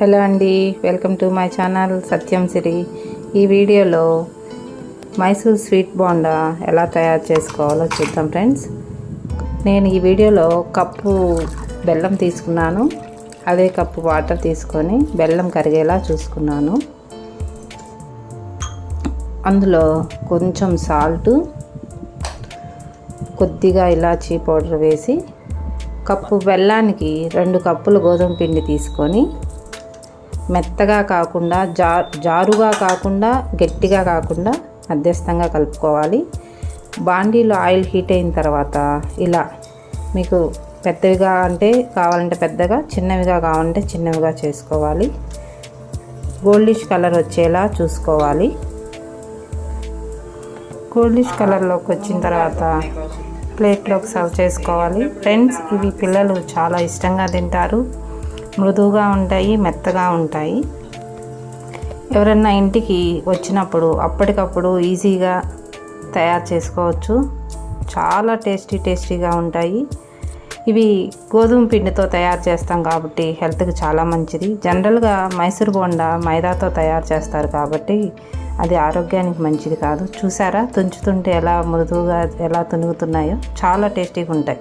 Hello అండి, welcome to my channel సత్యం సిరి. ఈ వీడియోలో మైసూర్ స్వీట్ బోండా ఎలా తయారు చేసుకోవాలో చూద్దాం ఫ్రెండ్స్. నేను ఈ వీడియోలో కప్పు బెల్లం తీసుకున్నాను, అదే కప్పు వాటర్ తీసుకొని బెల్లం కరిగేలా చూసుకున్నాను. అందులో కొంచెం సాల్టు, కొద్దిగా ఇలాచీ పౌడర్ వేసి కప్పు బెల్లానికి 2 కప్పులు గోధుమ పిండి తీసుకొని మెత్తగా కాకుండా జారుగా కాకుండా గట్టిగా కాకుండా మధ్యస్థంగా కలుపుకోవాలి. బాండీలో ఆయిల్ హీట్ అయిన తర్వాత ఇలా మీకు పెద్దవిగా అంటే కావాలంటే పెద్దగా, చిన్నవిగా కావాలంటే చిన్నవిగా చేసుకోవాలి. గోల్డిష్ కలర్ వచ్చేలా చూసుకోవాలి. గోల్డిష్ కలర్లోకి వచ్చిన తర్వాత ప్లేట్లోకి సర్వ్ చేసుకోవాలి. ఫ్రెండ్స్, ఇవి పిల్లలు చాలా ఇష్టంగా తింటారు. మృదువుగా ఉంటాయి, మెత్తగా ఉంటాయి. ఎవరన్నా ఇంటికి వచ్చినప్పుడు అప్పటికప్పుడు ఈజీగా తయారు చేసుకోవచ్చు. చాలా టేస్టీగా ఉంటాయి. ఇవి గోధుమ పిండితో తయారు చేస్తాం కాబట్టి హెల్త్కి చాలా మంచిది. జనరల్గా మైసూర్ బోండా మైదాతో తయారు చేస్తారు కాబట్టి అది ఆరోగ్యానికి మంచిది కాదు. చూసారా తుంచుతుంటే ఎలా మృదువుగా ఎలా తునుగుతున్నాయో, చాలా టేస్టీగా ఉంటాయి.